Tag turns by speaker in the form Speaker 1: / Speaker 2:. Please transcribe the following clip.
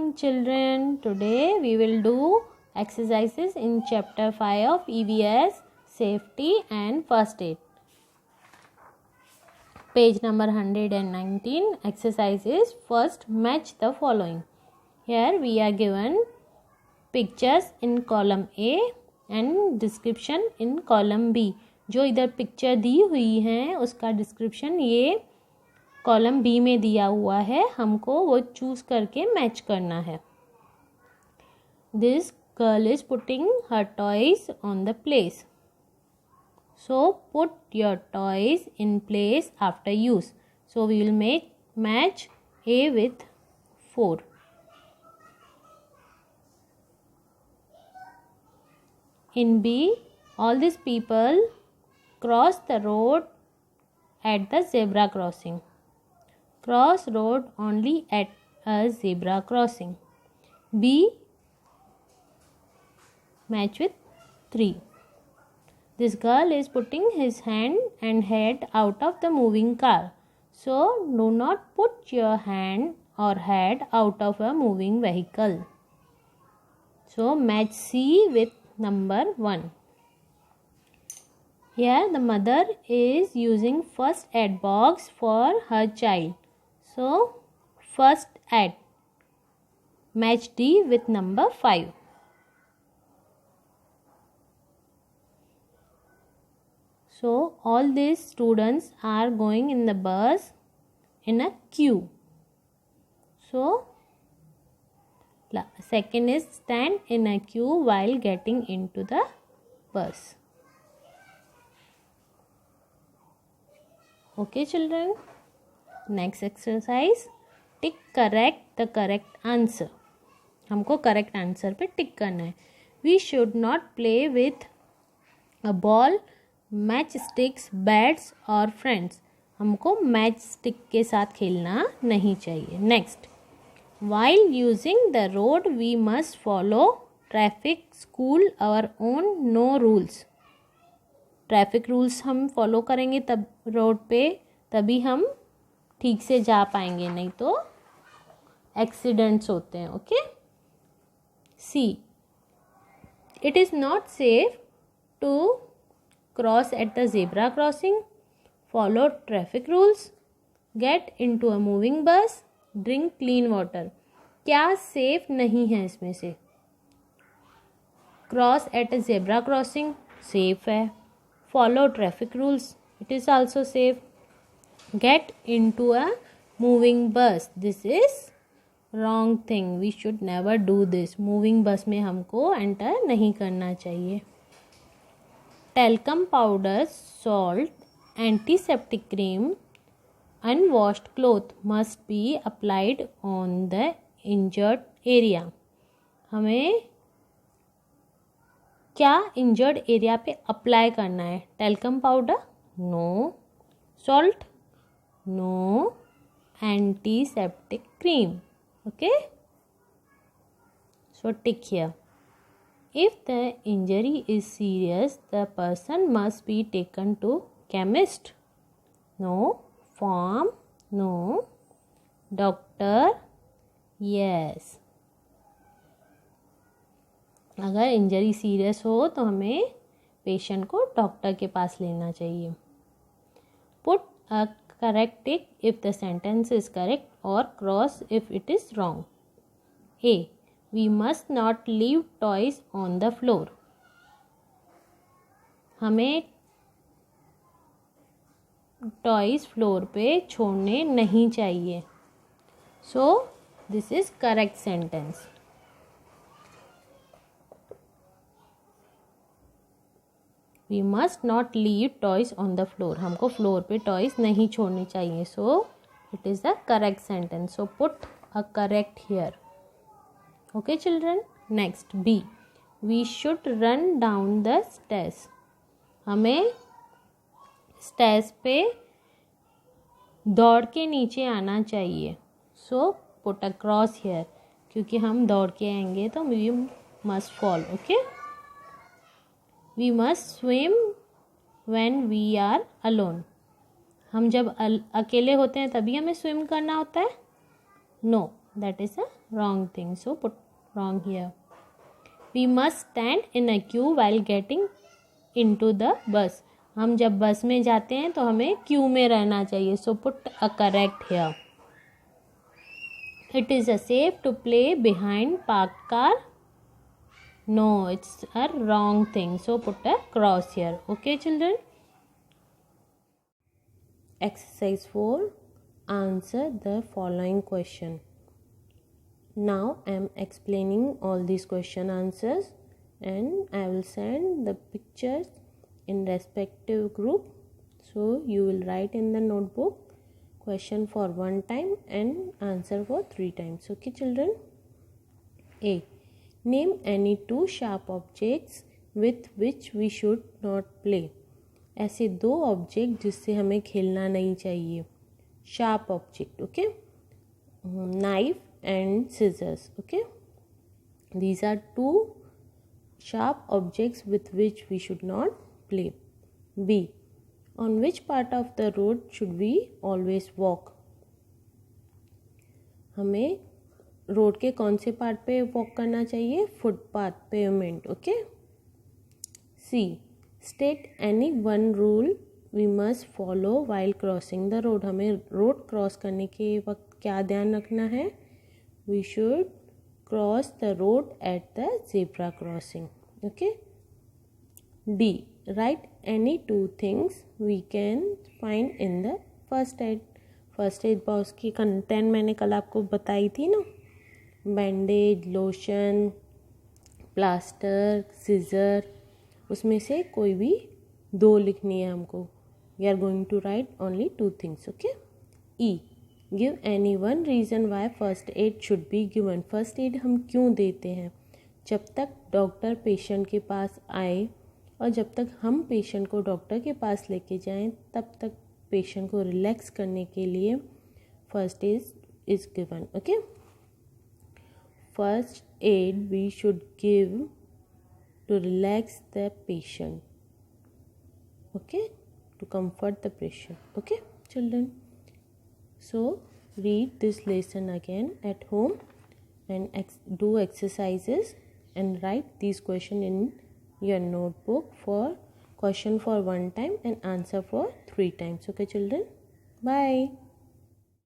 Speaker 1: morning, children. Today we will do exercises in chapter 5 of EVS Safety and First Aid. Page number 119. Exercises. First, match the following. Here we are given pictures in column A and description in column B. जो इधर picture दी हुई है उसका description ये column B में दिया हुआ है, हमको वो चूज करके मैच करना है. This girl is putting her toys on the place. So put your toys in place after use. So we will make match a with 4. In B, all these people cross the road at the zebra crossing. Cross road only at a zebra crossing. B, match with 3. This girl is putting his hand and head out of the moving car. So do not put your hand or head out of a moving vehicle. So match C with number 1. Here the mother is using first aid box for her child. So first aid. Match D with number 5. So all these students are going in the bus in a queue. So second is stand in a queue while getting into the bus. Okay children. Next exercise. Tick correct the correct answer. हमको correct answer पे tick करना है. We should not play with a ball, matchsticks, bats or friends. हमको matchstick के साथ खेलना नहीं चाहिए. Next. While using the road, we must follow traffic, school, our own, no rules. Traffic rules हम फॉलो करेंगे तब रोड पे, तभी हम ठीक से जा पाएंगे, नहीं तो एक्सीडेंट्स होते हैं. Okay. See, it is not safe to cross at the zebra crossing. Follow traffic rules. Get into a moving bus. Drink clean water. क्या सेफ नहीं है इसमें से? Cross at a zebra crossing safe है. Follow traffic rules, it is also safe. Get into a moving bus, this is wrong thing. We should never do this. Moving bus में हमको enter नहीं करना चाहिए. Talcum powder, salt, antiseptic cream, unwashed cloth must be applied on the injured area. हमें क्या injured area पे apply करना है? Talcum powder no, salt no, antiseptic cream. Okay. So tick here. If the injury is serious, the person must be taken to chemist. No. Farm no. Doctor yes. अगर injury serious हो तो हमें patient को doctor के पास लेना चाहिए. Put a correct tick if the sentence is correct और cross if it is wrong. A, we must not leave toys on the floor. हमें टॉयज फ्लोर पे छोड़ने नहीं चाहिए. So this is correct sentence. We must not leave toys on the floor. हमको floor पे toys नहीं छोड़ने चाहिए. So it is the correct sentence. So put a correct here. Okay children. Next B, we should run down the stairs. हमें stairs पे दौड़ के नीचे आना चाहिए. So put a cross here. क्योंकि हम दौड़ के आएंगे तो we must fall. Okay. We must swim when we are alone. हम जब अकेले होते हैं तभी हमें स्विम करना होता है? No, That is a wrong thing. So put wrong here. We must stand in a queue while getting into the bus. हम जब बस में जाते हैं तो हमें क्यू में रहना चाहिए. So put a correct here. It is a safe to play behind parked car. No, it's a wrong thing. So put a cross here. Okay, children. Exercise 4. Answer the following question. Now I am explaining all these question answers and I will send the pictures in respective group. So you will write in the notebook question for 1 time and answer for 3 times. Okay, children. A. Name any 2 sharp objects with which we should not play. ऐसे 2 object जिससे हमें खेलना नहीं चाहिए. Sharp object. Okay. Knife and scissors. Okay, these are 2 sharp objects with which we should not play. B. On which part of the road should we always walk? हमें road के कौन से पार्ट पे वॉक करना चाहिए? Footpath, pavement. Okay. C. State any one rule we must follow while crossing the road. हमें road cross करने के वक्त क्या ध्यान रखना है? We should cross the road at the zebra crossing. Okay. D. Write any 2 things we can find in the first aid. First aid box की content मैंने कल आपको बताई थी ना. Bandage, lotion, plaster, scissor. उसमें से कोई भी 2 लिखनी है हमको. We are going to write only 2 things. Okay. E. Give any one reason why first aid should be given. First aid हम क्यों देते हैं? जब तक डॉक्टर पेशेंट के पास आए और जब तक हम पेशेंट को डॉक्टर के पास लेके जाएं तब तक पेशेंट को रिलैक्स करने के लिए first aid is given. Okay. First aid we should give to relax the patient. Okay. To comfort the patient. Okay, children. So read this lesson again at home and do exercises and write these questions in your notebook for question for 1 time and answer for 3 times. Okay, children. Bye.